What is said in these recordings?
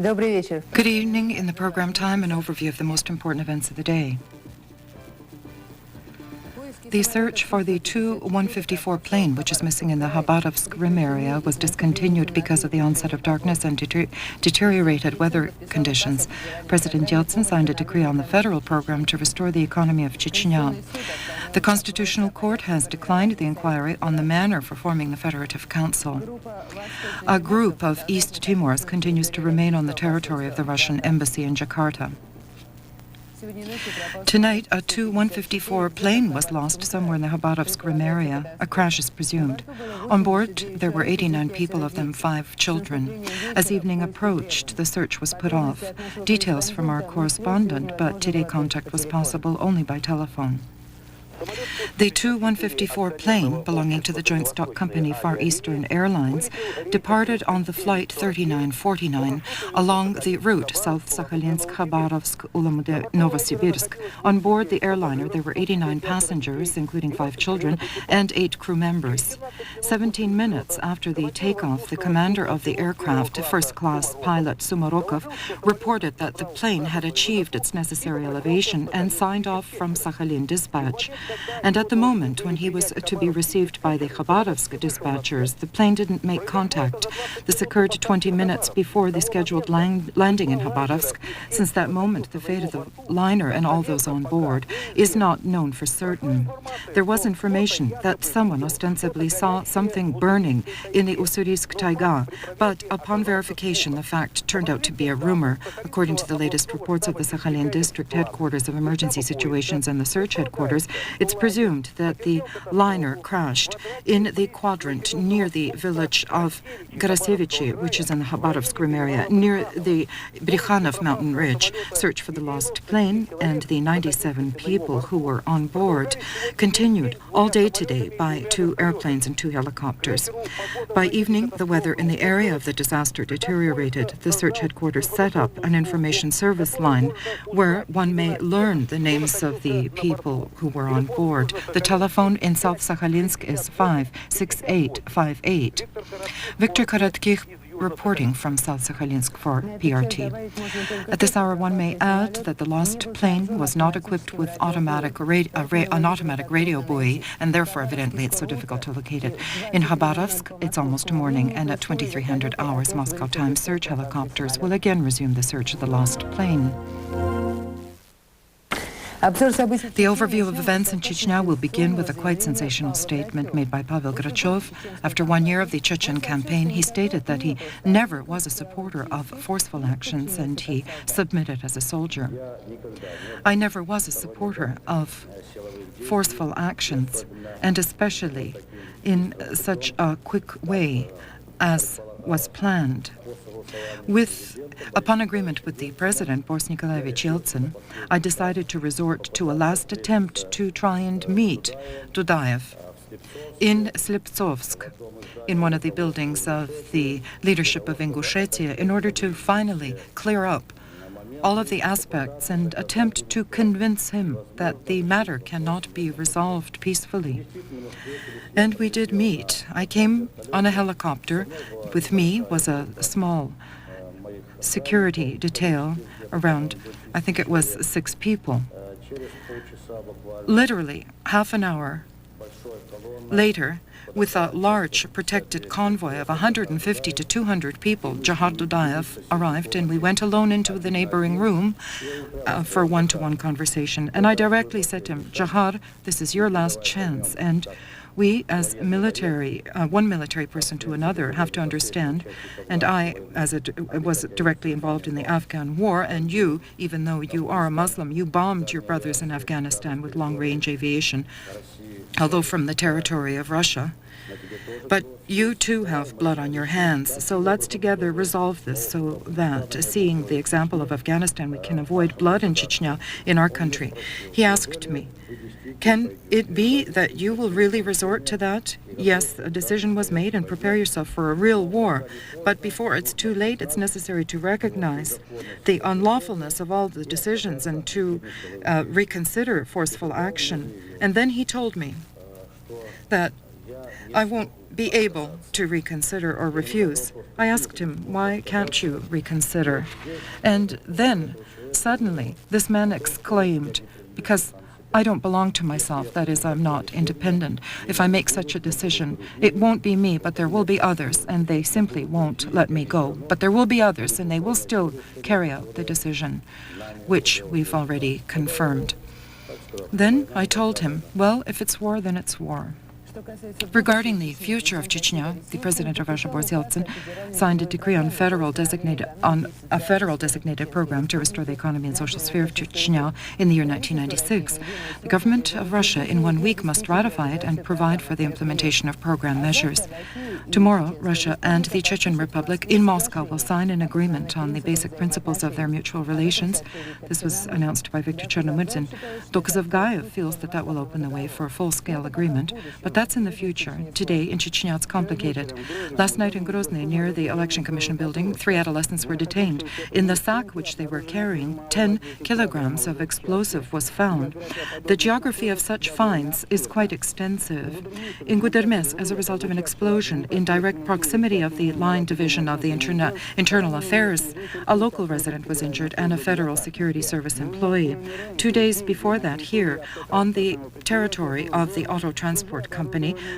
Good evening. In the program time, an overview of the most important events of the day. The search for the Tu-154 plane, which is missing in the Khabarovsk Rim area, was discontinued because of the onset of darkness and deteriorated weather conditions. President Yeltsin signed a decree on the federal program to restore the economy of Chechnya. The Constitutional Court has declined the inquiry on the manner for forming the Federative Council. A group of East Timors continues to remain on the territory of the Russian embassy in Jakarta. Tonight, a Tu-154 plane was lost somewhere in the Khabarovsk Rim area. A crash is presumed. On board, there were 89 people, of them 5 children. As evening approached, the search was put off. Details from our correspondent, but today contact was possible only by telephone. The Tu-154 plane, belonging to the joint stock company Far Eastern Airlines, departed on the flight 3949 along the route South Sakhalinsk, Khabarovsk, Ulhumude, Novosibirsk. On board the airliner, there were 89 passengers, including 5 children, and 8 crew members. 17 minutes after the takeoff, the commander of the aircraft, first-class pilot Sumarokov, reported that the plane had achieved its necessary elevation and signed off from Sakhalin dispatch. And at the moment when he was to be received by the Khabarovsk dispatchers, the plane didn't make contact. This occurred 20 minutes before the scheduled landing in Khabarovsk. Since that moment, the fate of the liner and all those on board is not known for certain. There was information that someone ostensibly saw something burning in the Ussurisk taiga, but upon verification, the fact turned out to be a rumor. According to the latest reports of the Sakhalin District Headquarters of Emergency Situations and the Search Headquarters, it's presumed that the liner crashed in the quadrant near the village of Garasevichi, which is in the Khabarovsk Rim area, near the Brikhanov mountain ridge. Search for the lost plane and the 97 people who were on board continued all day today by 2 airplanes and 2 helicopters. By evening, the weather in the area of the disaster deteriorated. The search headquarters set up an information service line where one may learn the names of the people who were on board. The telephone in South Sakhalinsk is 56858. Victor Karatkich reporting from South Sakhalinsk for PRT. At this hour, one may add that the lost plane was not equipped with an automatic radio buoy, and therefore, evidently, it's so difficult to locate it. In Khabarovsk, it's almost morning, and at 2300 hours Moscow time, search helicopters will again resume the search of the lost plane. The overview of events in Chechnya will begin with a quite sensational statement made by Pavel Grachov. After 1 year of the Chechen campaign, he stated that he never was a supporter of forceful actions and he submitted as a soldier. I never was a supporter of forceful actions, and especially in such a quick way as was planned. Upon agreement with the President, Boris Nikolaevich Yeltsin, I decided to resort to a last attempt to try and meet Dudayev in Sliptsovsk, in one of the buildings of the leadership of Ingushetia, in order to finally clear up all of the aspects and attempt to convince him that the matter cannot be resolved peacefully. And we did meet. I came on a helicopter. With me was a small security detail, around, I think it was 6 people. Literally half an hour later, with a large protected convoy of 150 to 200 people, Jahar Dudayev arrived, and we went alone into the neighboring room for one-to-one conversation. And I directly said to him, Jahar, this is your last chance, and we, as military, one military person to another, have to understand, and I, was directly involved in the Afghan war, and you, even though you are a Muslim, you bombed your brothers in Afghanistan with long-range aviation, although from the territory of Russia. But you too have blood on your hands, so let's together resolve this so that, seeing the example of Afghanistan, we can avoid blood in Chechnya in our country. He asked me, can it be that you will really resort to that? Yes, a decision was made, and prepare yourself for a real war. But before it's too late, it's necessary to recognize the unlawfulness of all the decisions and to reconsider forceful action. And then he told me that I won't be able to reconsider or refuse. I asked him, why can't you reconsider? And then, suddenly, this man exclaimed, because I don't belong to myself, that is, I'm not independent. If I make such a decision, it won't be me, but there will be others, and they simply won't let me go. But there will be others, and they will still carry out the decision, which we've already confirmed. Then I told him, well, if it's war, then it's war. Regarding the future of Chechnya, the President of Russia, Boris Yeltsin, signed a decree on a federal designated program to restore the economy and social sphere of Chechnya in the year 1996. The government of Russia in 1 week must ratify it and provide for the implementation of program measures. Tomorrow, Russia and the Chechen Republic in Moscow will sign an agreement on the basic principles of their mutual relations. This was announced by Viktor Chernomyrdin. Dokazovgayev feels that will open the way for a full-scale agreement, but that's in the future. Today, in Chechnya, it's complicated. Last night in Grozny, near the Election Commission building, 3 adolescents were detained. In the sack which they were carrying, 10 kilograms of explosive was found. The geography of such finds is quite extensive. In Gudermes, as a result of an explosion in direct proximity of the line division of the Internal Affairs, a local resident was injured and a Federal Security Service employee. 2 days before that, here, on the territory of the auto transport company,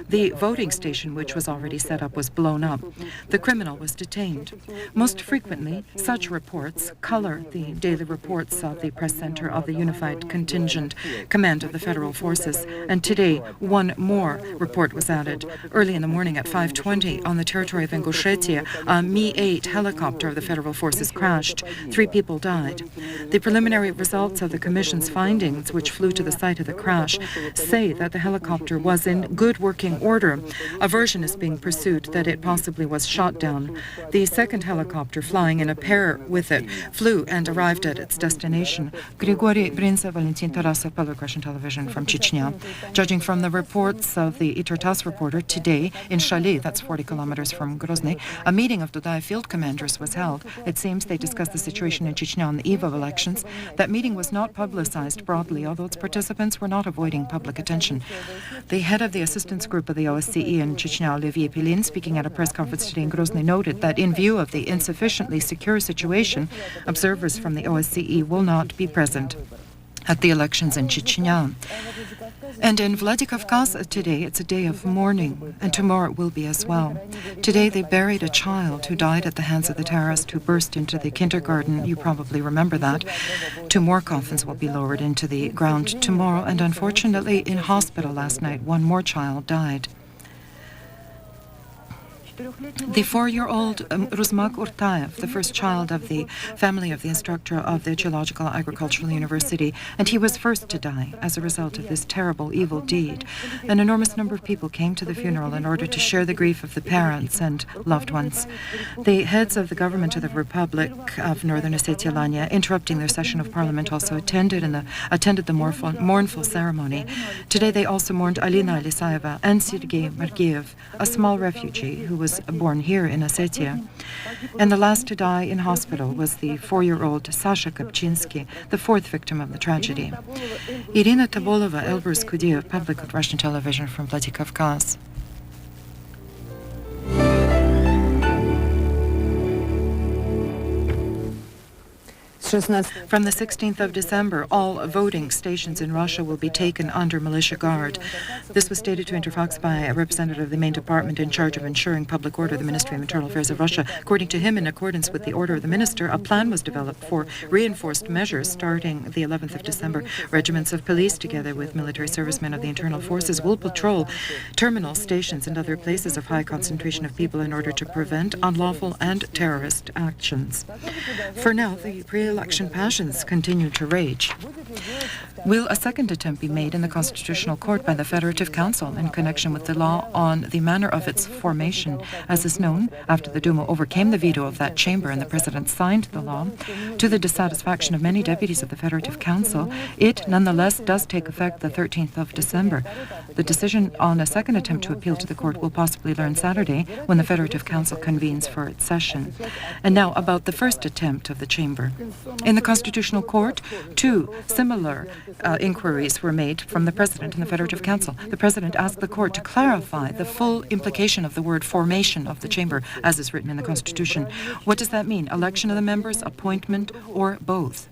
the voting station, which was already set up, was blown up. The criminal was detained. Most frequently, such reports color the daily reports of the press center of the Unified Contingent Command of the Federal Forces, and today one more report was added. Early in the morning at 5:20, on the territory of Ingushetia, a Mi-8 helicopter of the Federal Forces crashed. 3 people died. The preliminary results of the Commission's findings, which flew to the site of the crash, say that the helicopter was in good working order. A version is being pursued that it possibly was shot down. The second helicopter, flying in a pair with it, flew and arrived at its destination. Grigory Brinza, Valentin Tarasov, Public Russian Television from Chechnya. Judging from the reports of the ITER-TASS reporter, today in Shali, that's 40 kilometers from Grozny, a meeting of Dudai field commanders was held. It seems they discussed the situation in Chechnya on the eve of elections. That meeting was not publicized broadly, although its participants were not avoiding public attention. The head of the assistance group of the OSCE in Chechnya, Olivier Pilin, speaking at a press conference today in Grozny, noted that in view of the insufficiently secure situation, observers from the OSCE will not be present at the elections in Chechnya. And in Vladikavkaz today, it's a day of mourning, and tomorrow it will be as well. Today they buried a child who died at the hands of the terrorist who burst into the kindergarten. You probably remember that. 2 more coffins will be lowered into the ground tomorrow, and unfortunately in hospital last night, 1 more child died. The 4-year-old Rusmak Urtayev, the first child of the family of the instructor of the Geological Agricultural University, and he was first to die as a result of this terrible, evil deed. An enormous number of people came to the funeral in order to share the grief of the parents and loved ones. The heads of the government of the Republic of Northern Ossetia-Lanya, interrupting their session of parliament, also attended the mournful ceremony. Today they also mourned Alina Alisayeva and Sergei Margiev, a small refugee who was born here in Ossetia. And the last to die in hospital was the 4-year-old Sasha Kopchinsky, the 4th victim of the tragedy. Irina Tabolova, Elbrus Kudiev, Public Russian Television from Vladikavkaz. From the 16th of December, all voting stations in Russia will be taken under militia guard. This was stated to Interfox by a representative of the main department in charge of ensuring public order, the Ministry of Internal Affairs of Russia. According to him, in accordance with the order of the minister, a plan was developed for reinforced measures starting the 11th of December. Regiments of police, together with military servicemen of the internal forces, will patrol terminal stations and other places of high concentration of people in order to prevent unlawful and terrorist actions. For now, the pre-election passions continue to rage. Will a second attempt be made in the Constitutional Court by the Federative Council in connection with the law on the manner of its formation? As is known, after the Duma overcame the veto of that chamber and the President signed the law, to the dissatisfaction of many deputies of the Federative Council, it nonetheless does take effect the 13th of December. The decision on a second attempt to appeal to the court will possibly learn Saturday when the Federative Council convenes for its session. And now about the first attempt of the chamber. In the Constitutional Court, 2 similar similar inquiries were made from the President and the Federative Council. The President asked the court to clarify the full implication of the word formation of the chamber, as is written in the Constitution. What does that mean? Election of the members, appointment, or both?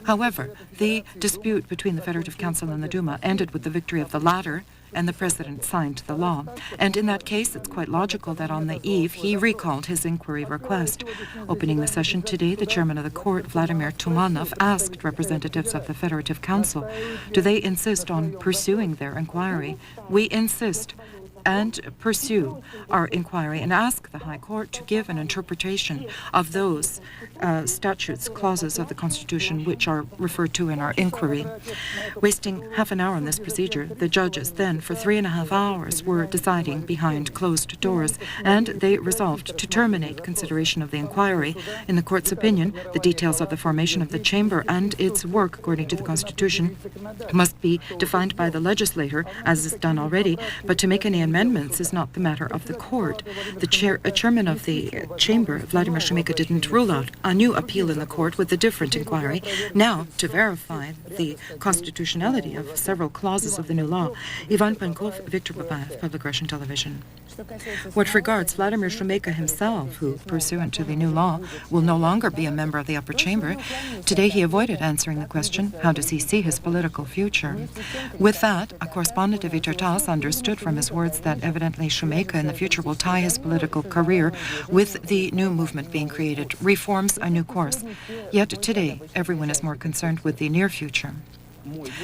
However, the dispute between the Federative Council and the Duma ended with the victory of the latter, and the President signed the law. And in that case, it's quite logical that on the eve, he recalled his inquiry request. Opening the session today, the chairman of the court, Vladimir Tumanov, asked representatives of the Federative Council, do they insist on pursuing their inquiry? We insist and pursue our inquiry and ask the High Court to give an interpretation of those statutes, clauses of the Constitution which are referred to in our inquiry. Wasting half an hour on this procedure, the judges then, for 3.5 hours, were deciding behind closed doors, and they resolved to terminate consideration of the inquiry. In the court's opinion, the details of the formation of the chamber and its work, according to the Constitution, must be defined by the legislator, as is done already, but to make any amendments is not the matter of the court. The chairman of the chamber, Vladimir Shumika, didn't rule out a new appeal in the court with a different inquiry. Now, to verify the constitutionality of several clauses of the new law, Ivan Pankov, Victor Babayev, Public Russian Television. What regards Vladimir Shumika himself, who, pursuant to the new law, will no longer be a member of the upper chamber, today he avoided answering the question, how does he see his political future? With that, a correspondent of Vytautas understood from his words that evidently Shumika in the future will tie his political career with the new movement being created, reforms a new course. Yet today, everyone is more concerned with the near future.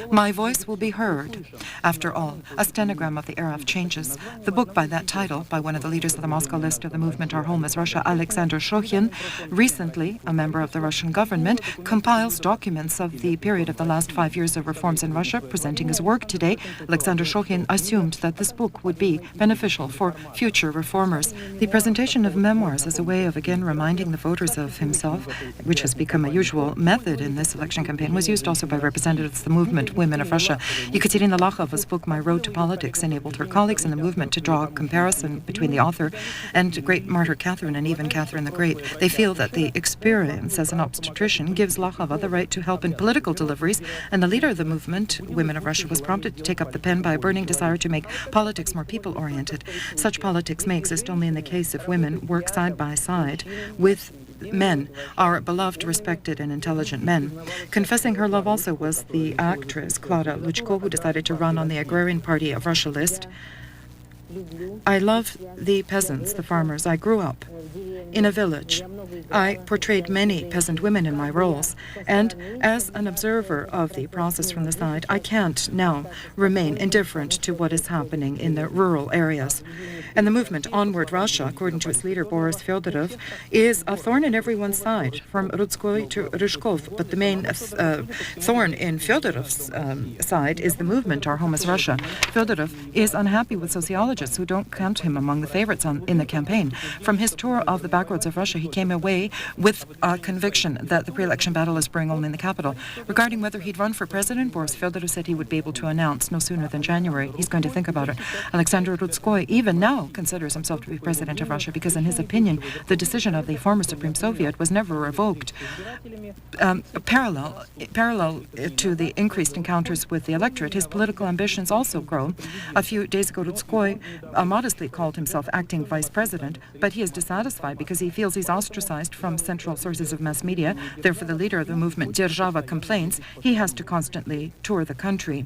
My voice will be heard. After all, a stenogram of the era of changes. The book by that title, by one of the leaders of the Moscow list of the movement Our Home is Russia, Alexander Shokhin, recently a member of the Russian government, compiles documents of the period of the last 5 years of reforms in Russia. Presenting his work today, Alexander Shokhin assumed that this book would be beneficial for future reformers. The presentation of memoirs is a way of again reminding the voters of himself, which has become a usual method in this election campaign, was used also by representatives of the movement Women of Russia. Ekaterina Lakhova's book My Road to Politics enabled her colleagues in the movement to draw a comparison between the author and great martyr Catherine and even Catherine the Great. They feel that the experience as an obstetrician gives Lakhova the right to help in political deliveries, and the leader of the movement, Women of Russia, was prompted to take up the pen by a burning desire to make politics more people-oriented. Such politics may exist only in the case if women work side by side with men, our beloved, respected, and intelligent men. Confessing her love also was the actress Clara Luchko, who decided to run on the Agrarian Party of Russia list. I love the peasants, the farmers. I grew up in a village. I portrayed many peasant women in my roles, and as an observer of the process from the side, I can't now remain indifferent to what is happening in the rural areas. And the movement Onward Russia, according to its leader Boris Fyodorov, is a thorn in everyone's side, from Rudskoy to Ryzhkov. But the main thorn in Fyodorov's side is the movement Our Home is Russia. Fyodorov is unhappy with sociologists who don't count him among the favorites in the campaign. From his tour of the backroads of Russia, he came away with a conviction that the pre-election battle is brewing only in the capital. Regarding whether he'd run for president, Boris Fyodorov said he would be able to announce no sooner than January. He's going to think about it. Alexander Rudskoy even now considers himself to be president of Russia because, in his opinion, the decision of the former Supreme Soviet was never revoked. Parallel to the increased encounters with the electorate, his political ambitions also grow. A few days ago, Rudskoy modestly called himself acting vice president, but he is dissatisfied because he feels he's ostracized from central sources of mass media. Therefore, the leader of the movement, Derzhava, complains he has to constantly tour the country.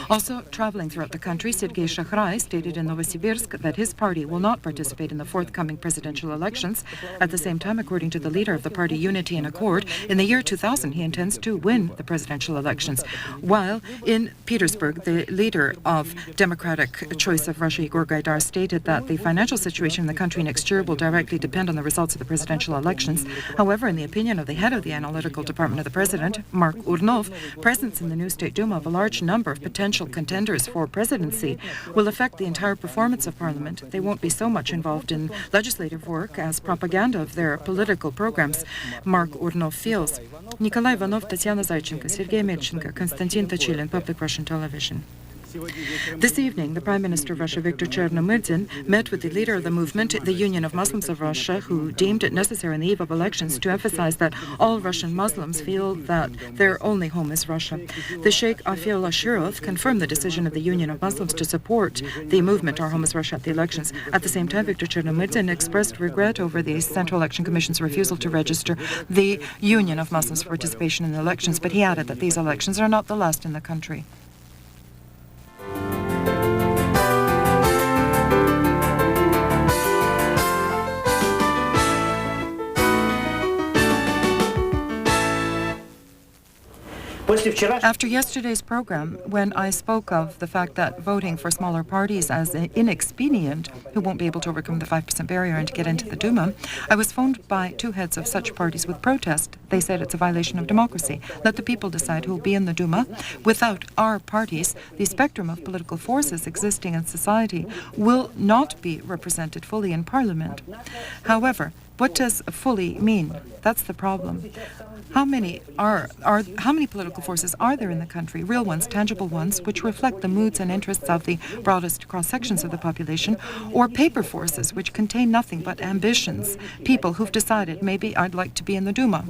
Also traveling throughout the country, Sergei Shakrai stated in Novosibirsk that his party will not participate in the forthcoming presidential elections. At the same time, according to the leader of the party Unity and Accord, in the year 2000 he intends to win the presidential elections. While in Petersburg, the leader of Democratic Choice of Russia, Igor Gaidar, stated that the financial situation in the country next year will directly depend on the results of the presidential elections. However, in the opinion of the head of the analytical department of the president, Mark Urnov, presence in the new State Duma of a large number of potential contenders for presidency will affect the entire performance of Parliament. They won't be so much involved in legislative work as propaganda of their political programs, Mark Urnov feels. Nikolai Ivanov, Tatiana Zaychenko, Sergei Melchenko, Konstantin Tochilin, Public Russian Television. This evening, the Prime Minister of Russia, Viktor Chernomyrdin, met with the leader of the movement, the Union of Muslims of Russia, who deemed it necessary on the eve of elections to emphasize that all Russian Muslims feel that their only home is Russia. The Sheikh Afiullah Shirov confirmed the decision of the Union of Muslims to support the movement Our Home is Russia at the elections. At the same time, Viktor Chernomyrdin expressed regret over the Central Election Commission's refusal to register the Union of Muslims for participation in the elections, but he added that these elections are not the last in the country. After yesterday's program, when I spoke of the fact that voting for smaller parties as inexpedient, who won't be able to overcome the 5% barrier and to get into the Duma, I was phoned by two heads of such parties with protest. They said it's a violation of democracy. Let the people decide who will be in the Duma. Without our parties, the spectrum of political forces existing in society will not be represented fully in Parliament. However, what does fully mean? That's the problem. How many political forces are there in the country? Real ones, tangible ones, which reflect the moods and interests of the broadest cross-sections of the population, or paper forces, which contain nothing but ambitions, people who've decided, maybe I'd like to be in the Duma.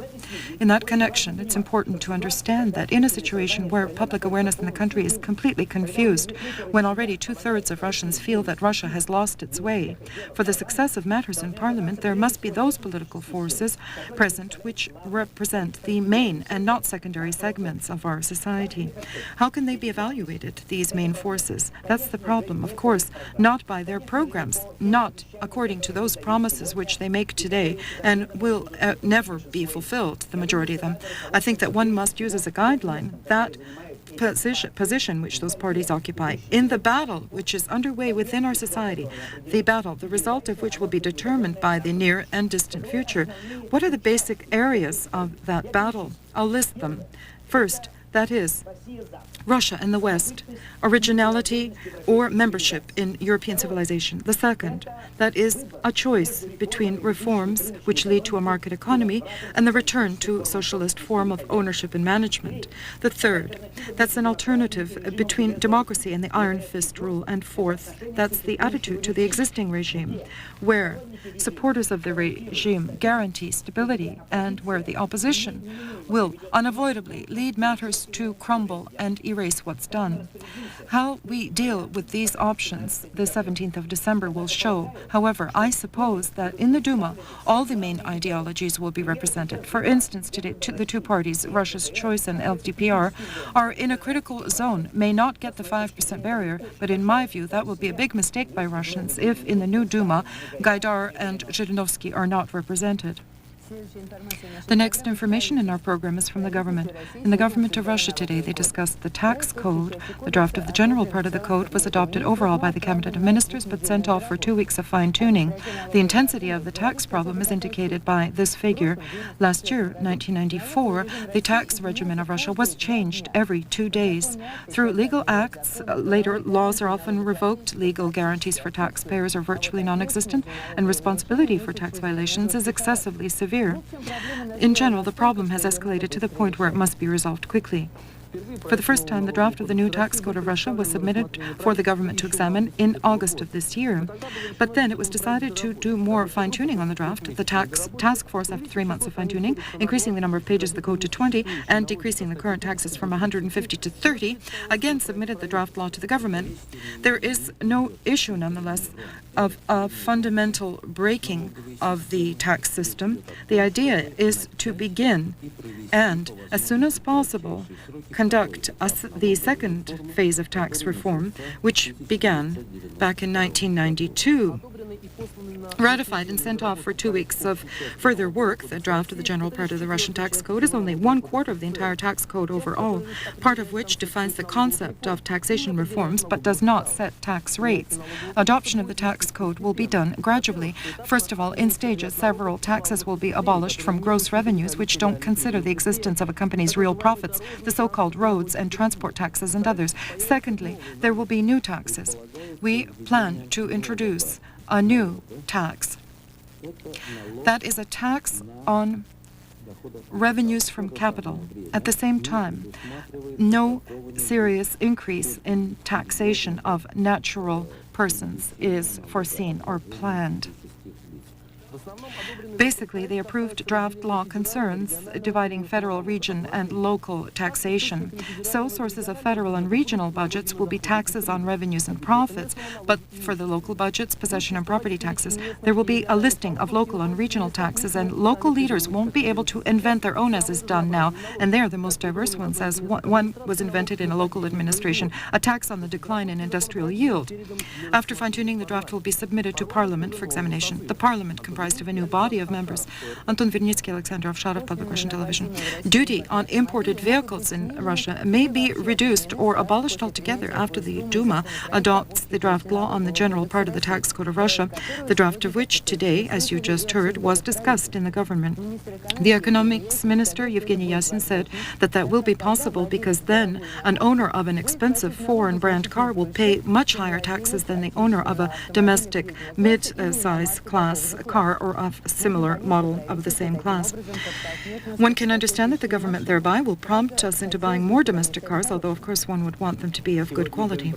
In that connection, it's important to understand that in a situation where public awareness in the country is completely confused, when already 2/3 of Russians feel that Russia has lost its way, for the success of matters in Parliament, there must be those political forces present which represent the main and not secondary segments of our society. How can they be evaluated, these main forces? That's the problem, of course, not by their programs, not according to those promises which they make today and will never be fulfilled, the majority of them. I think that one must use as a guideline that position which those parties occupy in the battle which is underway within our society, the battle, the result of which will be determined by the near and distant future. What are the basic areas of that battle? I'll list them. First, that is Russia and the West, originality or membership in European civilization. The second, that is a choice between reforms which lead to a market economy and the return to a socialist form of ownership and management. The third, that's an alternative between democracy and the iron fist rule. And fourth, that's the attitude to the existing regime, where supporters of the regime guarantee stability and where the opposition will unavoidably lead matters to crumble and erase what's done. How we deal with these options the 17th of December will show. However, I suppose that in the Duma, all the main ideologies will be represented. For instance, today, the two parties, Russia's Choice and LDPR, are in a critical zone, may not get the 5% barrier, but in my view, that will be a big mistake by Russians if in the new Duma, Gaidar and Zhirinovsky are not represented. The next information in our program is from the government. In the government of Russia today, they discussed the tax code. The draft of the general part of the code was adopted overall by the Cabinet of Ministers, but sent off for 2 weeks of fine-tuning. The intensity of the tax problem is indicated by this figure. Last year, 1994, the tax regimen of Russia was changed every 2 days. Through legal acts, later laws are often revoked, legal guarantees for taxpayers are virtually non-existent, and responsibility for tax violations is excessively severe. In general, the problem has escalated to the point where it must be resolved quickly. For the first time, the draft of the new tax code of Russia was submitted for the government to examine in August of this year. But then it was decided to do more fine-tuning on the draft. The task force, after 3 months of fine-tuning, increasing the number of pages of the code to 20 and decreasing the current taxes from 150 to 30, again submitted the draft law to the government. There is no issue, nonetheless, of a fundamental breaking of the tax system. The idea is to begin and, as soon as possible, conduct the second phase of tax reform, which began back in 1992. Ratified and sent off for 2 weeks of further work, the draft of the general part of the Russian tax code is only 1/4 of the entire tax code overall, part of which defines the concept of taxation reforms but does not set tax rates. Adoption of the tax code will be done gradually. First of all, in stages, several taxes will be abolished from gross revenues which don't consider the existence of a company's real profits, the so-called roads and transport taxes and others. Secondly, there will be new taxes. We plan to introduce a new tax. That is a tax on revenues from capital. At the same time, no serious increase in taxation of natural persons is foreseen or planned. Basically, the approved draft law concerns dividing federal, region, and local taxation. So, sources of federal and regional budgets will be taxes on revenues and profits, but for the local budgets, possession and property taxes, there will be a listing of local and regional taxes, and local leaders won't be able to invent their own as is done now, and they're the most diverse ones, as one was invented in a local administration, a tax on the decline in industrial yield. After fine-tuning, the draft will be submitted to Parliament for examination. The Parliament comprised of a new body of members. Anton Vernitsky, Alexander Ovcharov, Public Russian Television. Duty on imported vehicles in Russia may be reduced or abolished altogether after the Duma adopts the draft law on the general part of the tax code of Russia, the draft of which today, as you just heard, was discussed in the government. The economics minister, Yevgeny Yasin, said that will be possible because then an owner of an expensive foreign brand car will pay much higher taxes than the owner of a domestic mid-size class car or of a similar model of the same class. One can understand that the government thereby will prompt us into buying more domestic cars, although of course one would want them to be of good quality.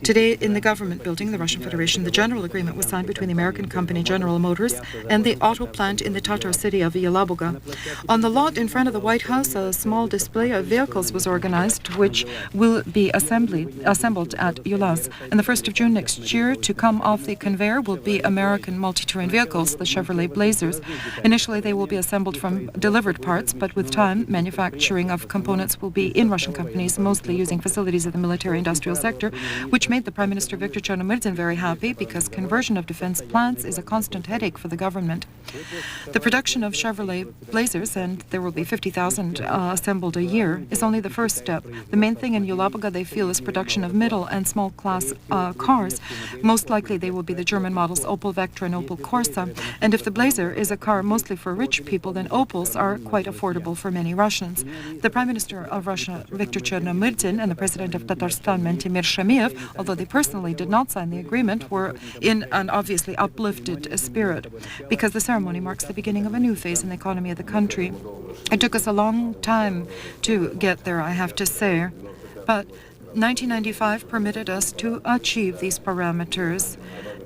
Today in the government building, the Russian Federation, the general agreement was signed between the American company General Motors and the auto plant in the Tatar city of Yelabuga. On the lot in front of the White House, a small display of vehicles was organized, which will be assembled at Yulaz. And the 1st of June next year, to come off the conveyor will be American multi-terrain vehicles, the Chevrolet Blazers. Initially, they will be assembled from delivered parts, but with time, manufacturing of components will be in Russian companies, mostly using facilities of the military-industrial sector, which made the Prime Minister Viktor Chernomyrdin very happy because conversion of defense plants is a constant headache for the government. The production of Chevrolet Blazers, and there will be 50,000 assembled a year, is only the first step. The main thing in Yelabuga, they feel, is production of middle and small class cars. Most likely they will be the German models Opel Vectra and Opel Corsa. And if the Blazer is a car mostly for rich people, then Opels are quite affordable for many Russians. The Prime Minister of Russia, Viktor Chernomyrdin, and the President of Tatarstan, Mentemir Shemiev, although they personally did not sign the agreement, were in an obviously uplifted spirit, because the ceremony marks the beginning of a new phase in the economy of the country. It took us a long time to get there, I have to say, but 1995 permitted us to achieve these parameters,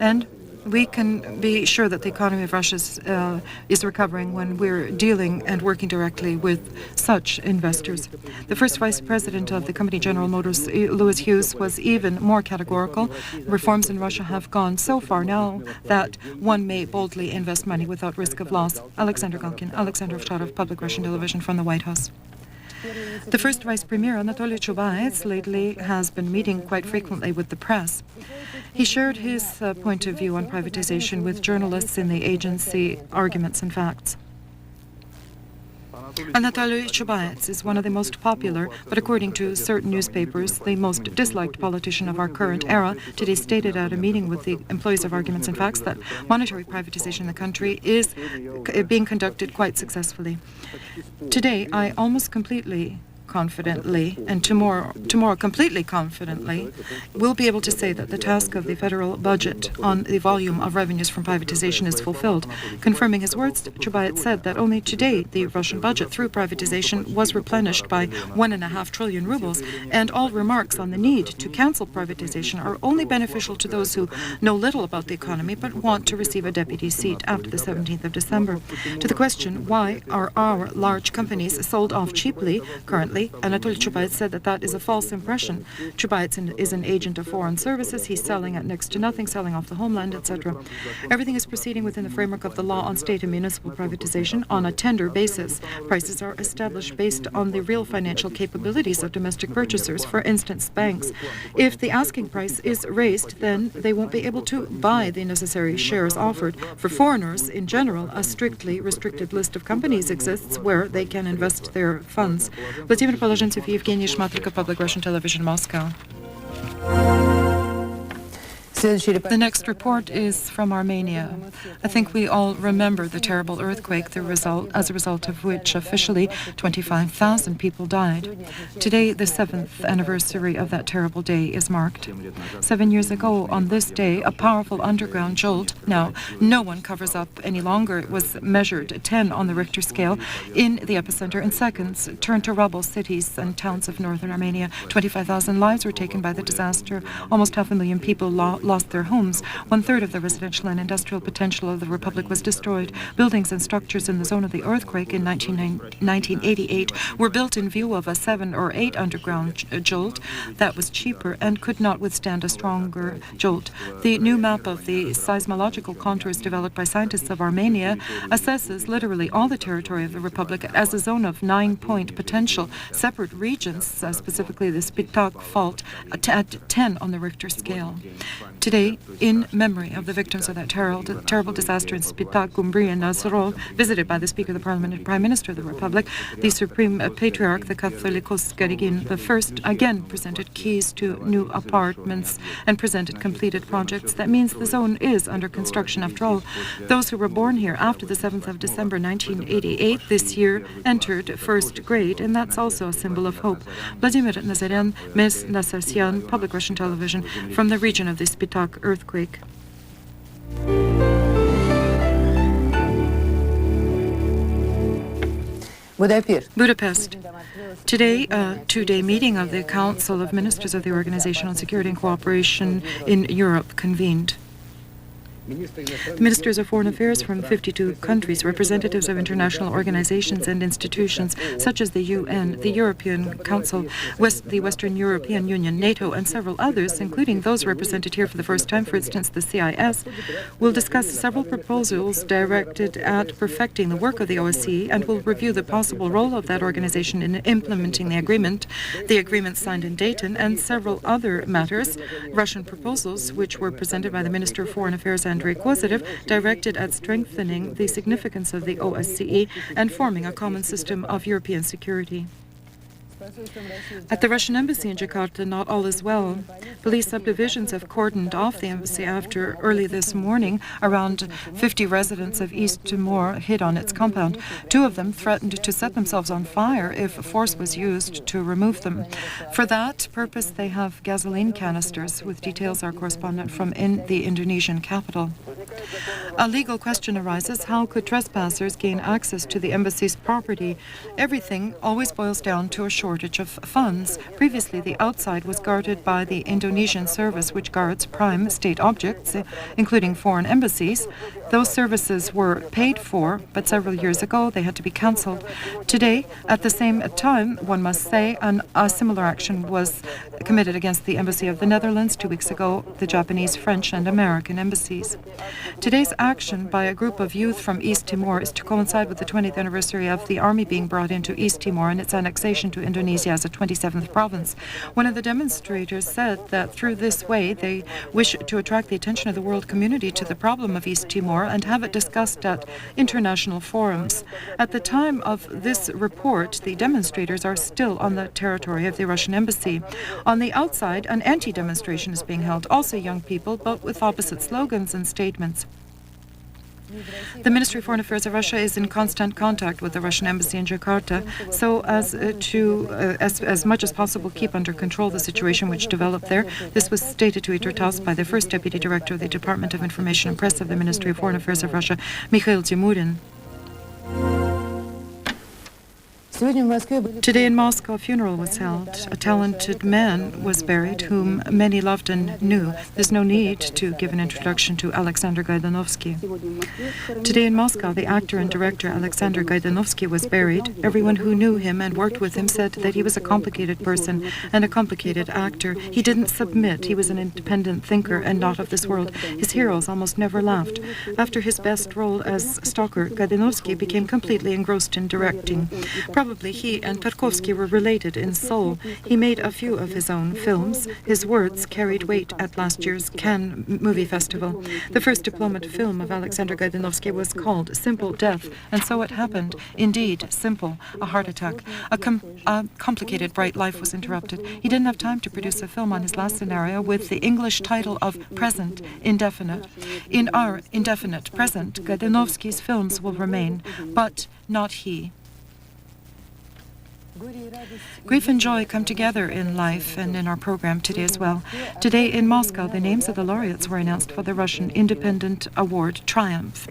and we can be sure that the economy of Russia is recovering when we're dealing and working directly with such investors. The first vice president of the company General Motors, Louis Hughes, was even more categorical. Reforms in Russia have gone so far now that one may boldly invest money without risk of loss. Alexander Galkin, Alexander Ovcharov, Public Russian Television from the White House. The first Vice Premier, Anatoly Chubais, lately has been meeting quite frequently with the press. He shared his point of view on privatization with journalists in the agency Arguments and Facts. Anatoly Chubais is one of the most popular, but according to certain newspapers, the most disliked politician of our current era. Today stated at a meeting with the employees of Arguments and Facts that monetary privatization in the country is being conducted quite successfully. Today, I almost completely confidently, and tomorrow completely confidently, we'll be able to say that the task of the federal budget on the volume of revenues from privatization is fulfilled. Confirming his words, Chubais said that only today the Russian budget through privatization was replenished by 1.5 trillion rubles, and all remarks on the need to cancel privatization are only beneficial to those who know little about the economy but want to receive a deputy seat after the 17th of December. To the question, why are our large companies sold off cheaply currently, Anatoly Chubais said that is a false impression. Chubais is an agent of foreign services. He's selling at next to nothing, selling off the homeland, etc. Everything is proceeding within the framework of the law on state and municipal privatization on a tender basis. Prices are established based on the real financial capabilities of domestic purchasers, for instance, banks. If the asking price is raised, then they won't be able to buy the necessary shares offered. For foreigners, in general, a strictly restricted list of companies exists where they can invest their funds. Vladimir Poложенцев, Evgeny Shmatrikov, Public Russian Television, Moscow. The next report is from Armenia. I think we all remember the terrible earthquake, as a result of which officially 25,000 people died. Today, the 7th anniversary of that terrible day is marked. 7 years ago, on this day, a powerful underground jolt, now no one covers up any longer, it was measured 10 on the Richter scale in the epicenter in seconds, turned to rubble cities and towns of northern Armenia. 25,000 lives were taken by the disaster. Almost 500,000 people lost their homes. 1/3 of the residential and industrial potential of the Republic was destroyed. Buildings and structures in the zone of the earthquake in 1988 were built in view of a 7 or 8 underground jolt that was cheaper and could not withstand a stronger jolt. The new map of the seismological contours developed by scientists of Armenia assesses literally all the territory of the Republic as a zone of 9-point potential, separate regions, specifically the Spitak fault, at 10 on the Richter scale. Today, in memory of the victims of that terrible disaster in Spitak, Gumbri, and Nazarol, visited by the Speaker of the Parliament and Prime Minister of the Republic, the Supreme Patriarch, the Catholicos Garigin I, again presented keys to new apartments and presented completed projects. That means the zone is under construction. After all, those who were born here after the 7th of December 1988 this year entered first grade, and that's also a symbol of hope. Vladimir Nazaryan, Mes Nasarsian, Public Russian Television, from the region of the Spitak earthquake. Budapest. Today, a 2-day meeting of the Council of Ministers of the Organization on Security and Cooperation in Europe convened. The ministers of foreign affairs from 52 countries, representatives of international organizations and institutions such as the UN, the European Council, the Western European Union, NATO, and several others, including those represented here for the first time, for instance, the CIS, will discuss several proposals directed at perfecting the work of the OSCE and will review the possible role of that organization in implementing the agreement signed in Dayton, and several other matters, Russian proposals, which were presented by the Minister of Foreign Affairs Andrei Kozyrev, directed at strengthening the significance of the OSCE and forming a common system of European security. At the Russian embassy in Jakarta, not all is well. Police subdivisions have cordoned off the embassy after early this morning around 50 residents of East Timor hid on its compound. 2 of them threatened to set themselves on fire if force was used to remove them. For that purpose, they have gasoline canisters. With details, our correspondent from the Indonesian capital. A legal question arises: how could trespassers gain access to the embassy's property? Everything always boils down to a shortage of funds. Previously, the outside was guarded by the Indonesian service, which guards prime state objects, including foreign embassies. Those services were paid for, but several years ago they had to be cancelled. Today, at the same time, one must say, a similar action was committed against the embassy of the Netherlands 2 weeks ago, the Japanese, French, and American embassies. Today's action by a group of youth from East Timor is to coincide with the 20th anniversary of the army being brought into East Timor and its annexation to Indonesia as a 27th province. One of the demonstrators said that through this way they wish to attract the attention of the world community to the problem of East Timor and have it discussed at international forums. At the time of this report, the demonstrators are still on the territory of the Russian embassy. On the outside, an anti-demonstration is being held, also young people, but with opposite slogans and statements. The Ministry of Foreign Affairs of Russia is in constant contact with the Russian embassy in Jakarta, so as to, as much as possible, keep under control the situation which developed there. This was stated to Etertas by the first Deputy Director of the Department of Information and Press of the Ministry of Foreign Affairs of Russia, Mikhail Timurin. Today in Moscow, a funeral was held. A talented man was buried whom many loved and knew. There's no need to give an introduction to Alexander Gaidanovsky. Today in Moscow, the actor and director Alexander Gaidanovsky was buried. Everyone who knew him and worked with him said that he was a complicated person and a complicated actor. He didn't submit. He was an independent thinker and not of this world. His heroes almost never laughed. After his best role as Stalker, Gaidanovsky became completely engrossed in directing. Probably he and Perkovsky were related in soul. He made a few of his own films. His words carried weight at last year's Cannes Movie Festival. The first diplomat film of Alexander Gaidanovsky was called Simple Death, and so it happened. Indeed, simple, a heart attack. A complicated, bright life was interrupted. He didn't have time to produce a film on his last scenario with the English title of Present Indefinite. In our indefinite present, Gaidanovsky's films will remain, but not he. Grief and joy come together in life and in our program today as well. Today in Moscow, the names of the laureates were announced for the Russian Independent Award Triumph.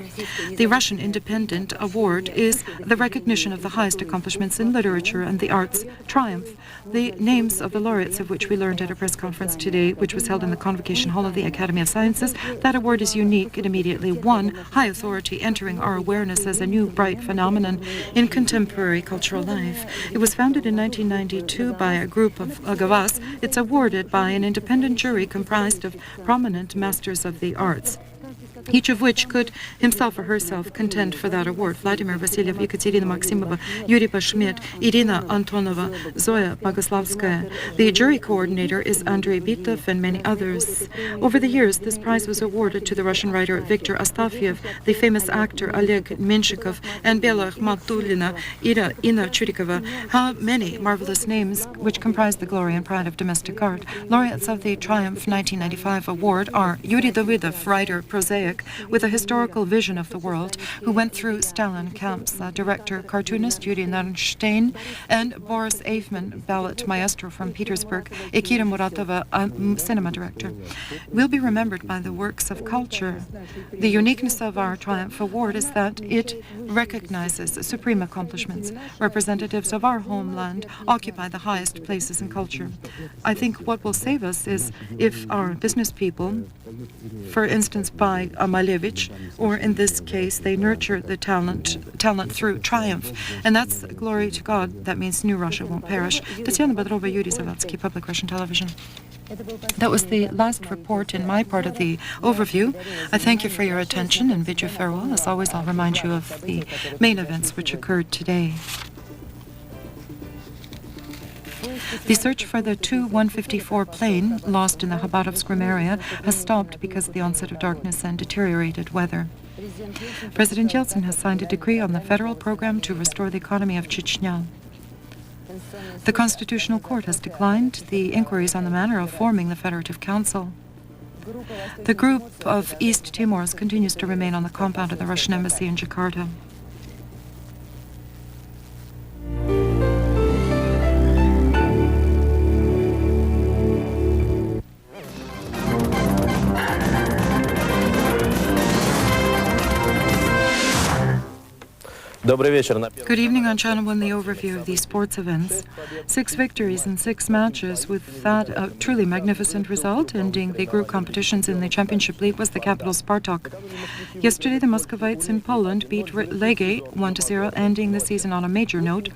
The Russian Independent Award is the recognition of the highest accomplishments in literature and the arts. Triumph. The names of the laureates, of which we learned at a press conference today, which was held in the Convocation Hall of the Academy of Sciences. That award is unique. It immediately won high authority, entering our awareness as a new bright phenomenon in contemporary cultural life. It was founded in 1992 by a group of Gavas. It's awarded by an independent jury comprised of prominent masters of the arts, each of which could himself or herself contend for that award. Vladimir Vasilyev, Ekaterina Maximova, Yuri Pashmet, Irina Antonova, Zoya Bogoslavskaya. The jury coordinator is Andrei Bitov and many others. Over the years, this prize was awarded to the Russian writer Viktor Astafyev, the famous actor Oleg Menshikov, and Bela Akhmatulina, Inna Churikova. How many marvelous names which comprise the glory and pride of domestic art. Laureates of the Triumph 1995 award are Yuri Davidov, writer, prosaic, with a historical vision of the world, who went through Stalin camps, director, cartoonist Yuri Narnstein, and Boris Eifman, ballet maestro from Petersburg, Ekira Muratova, a cinema director. Will be remembered by the works of culture. The uniqueness of our Triumph Award is that it recognizes supreme accomplishments. Representatives of our homeland occupy the highest places in culture. I think what will save us is if our business people, for instance by Malevich, or in this case, they nurture the talent through Triumph. And that's glory to God. That means New Russia won't perish. Tatiana Bodrova, Yuri Zavetsky, Public Russian Television. That was the last report in my part of the overview. I thank you for your attention and bid you farewell. As always, I'll remind you of the main events which occurred today. The search for the Tu-154 plane lost in the Khabarovsk area has stopped because of the onset of darkness and deteriorated weather. President Yeltsin has signed a decree on the federal program to restore the economy of Chechnya. The Constitutional Court has declined the inquiries on the manner of forming the Federative Council. The group of East Timors continues to remain on the compound of the Russian Embassy in Jakarta. Good evening on Channel 1, the overview of these sports events. 6 victories in 6 matches. With that truly magnificent result, ending the group competitions in the Championship League was the capital Spartak. Yesterday, the Muscovites in Poland beat Legge 1-0, ending the season on a major note.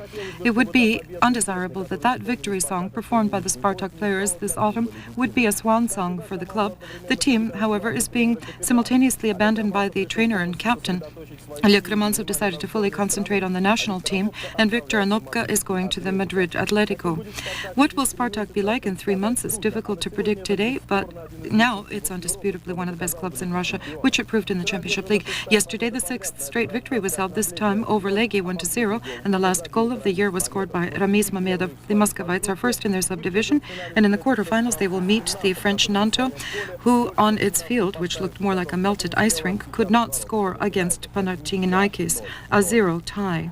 It would be undesirable that that victory song performed by the Spartak players this autumn would be a swan song for the club. The team, however, is being simultaneously abandoned by the trainer and captain. Ilya Krementsov decided to fully concentrate on the national team, and Victor Anopka is going to the Madrid Atletico. What will Spartak be like in 3 months? It's difficult to predict today, but now it's undisputably one of the best clubs in Russia, which it proved in the Championship League. Yesterday, the 6th straight victory was held, this time over Legge 1-0, and the last goal of the year was scored by Ramiz Mamedov. The Muscovites are first in their subdivision, and in the quarterfinals they will meet the French Nantes, who on its field, which looked more like a melted ice rink, could not score against Panathinaikos, a 0 tie.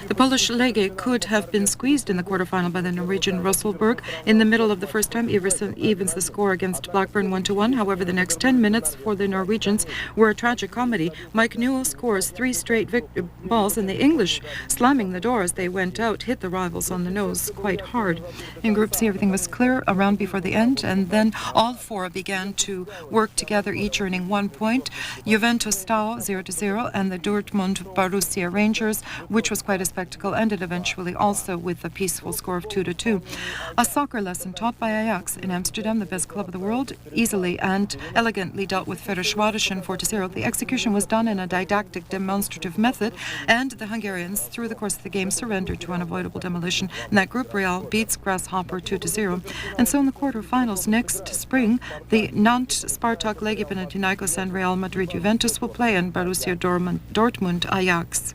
The Polish Legge could have been squeezed in the quarterfinal by the Norwegian Rosselberg. In the middle of the first time, Iversen evens the score against Blackburn 1-1. However, the next 10 minutes for the Norwegians were a tragic comedy. Mike Newell scores 3 straight balls, and the English, slamming the door as they went out, hit the rivals on the nose quite hard. In Group C, everything was clear around before the end, and then all 4 began to work together, each earning 1 point. Juventus Stau 0-0, and the Dortmund Borussia Rangers, which was quite quite a spectacle, ended eventually also with a peaceful score of 2-2. A soccer lesson taught by Ajax in Amsterdam, the best club of the world, easily and elegantly dealt with Ferencvároson 4-0. The execution was done in a didactic, demonstrative method, and the Hungarians, through the course of the game, surrendered to unavoidable demolition. In that group, Real beats Grasshopper 2-0. And so in the quarterfinals next spring, the Nantes, Spartak, Legi Panathinaikos and Real Madrid Juventus will play in Borussia Dortmund Ajax.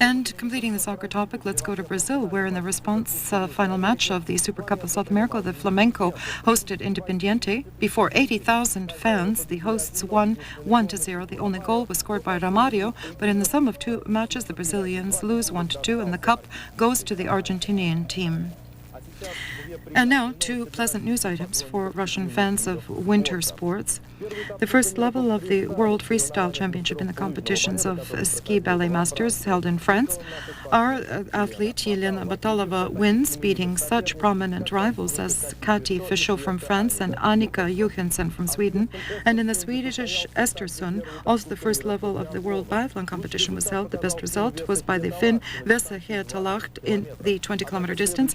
And completing the soccer topic, let's go to Brazil, where in the response final match of the Super Cup of South America, the Flamengo hosted Independiente. Before 80,000 fans, the hosts won 1-0. The only goal was scored by Romario, but in the sum of two matches, the Brazilians lose 1-2, and the cup goes to the Argentinian team. And now, two pleasant news items for Russian fans of winter sports. The first level of the World Freestyle Championship in the competitions of ski ballet masters held in France. Our athlete Yelena Batalova wins, beating such prominent rivals as Kati Fischel from France and Annika Johansson from Sweden. And in the Swedish Östersund, also the first level of the World Biathlon competition was held. The best result was by the Finn Vesa Hietalaht in the 20-kilometer distance.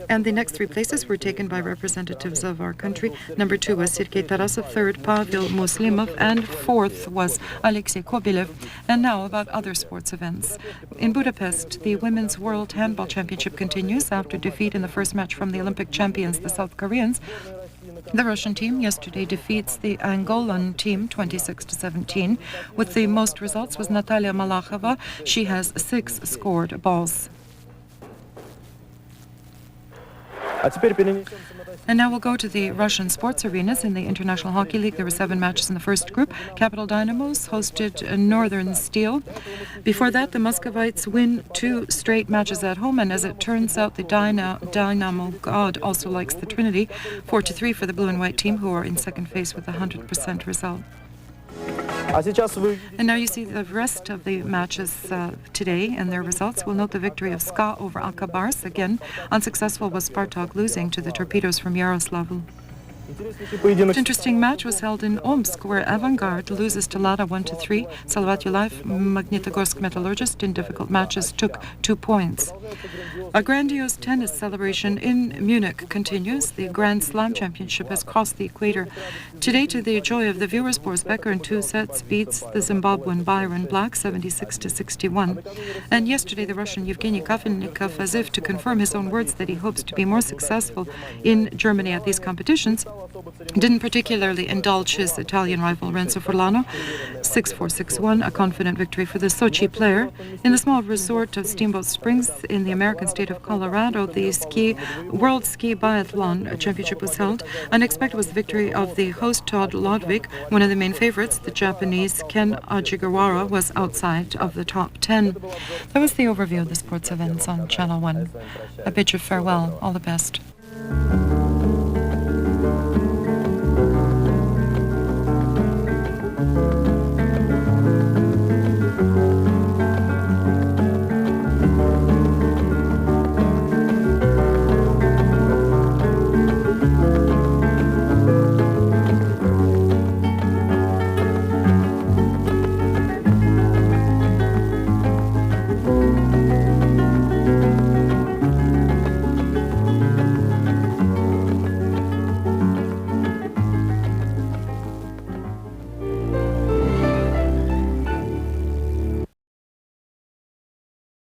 And the next three places were taken by representatives of our country. Number 2 was Sergei Tarasov, third Pavel Muslimov, and fourth was Alexei Kobylev. And now about other sports events. In Budapest, the Women's World Handball Championship continues after defeat in the first match from the Olympic champions, the South Koreans. The Russian team yesterday defeats the Angolan team 26-17. With the most results was Natalia Malachova. She has 6 scored balls. And now we'll go to the Russian sports arenas. In the International Hockey League, there were 7 matches in the first group. Capital Dynamos hosted Northern Steel. Before that, the Muscovites win 2 straight matches at home, and as it turns out, the Dynamo God also likes the Trinity. 4-3 for the blue and white team, who are in second place with a 100% result. And now you see the rest of the matches today and their results. We'll note the victory of SKA over Akabars. Again, unsuccessful was Spartak, losing to the Torpedoes from Yaroslavl. An interesting match was held in Omsk, where Avangard loses to Lada 1-3. Salvat Yulaev, Magnitogorsk Metallurgist, in difficult matches took 2 points. A grandiose tennis celebration in Munich continues. The Grand Slam Championship has crossed the equator. Today, to the joy of the viewers, Boris Becker in 2 sets beats the Zimbabwean Byron Black 76-61. And yesterday, the Russian Yevgeny Kafelnikov, as if to confirm his own words that he hopes to be more successful in Germany at these competitions, didn't particularly indulge his Italian rival Renzo Furlano. 6-4, 6-1, a confident victory for the Sochi player. In the small resort of Steamboat Springs in the American state of Colorado, the World Ski Biathlon Championship was held. Unexpected was the victory of the host Todd Lodvig. One of the main favorites, the Japanese Ken Ajigawa, was outside of the top 10. That was the overview of the sports events on Channel 1. I bid you farewell. All the best.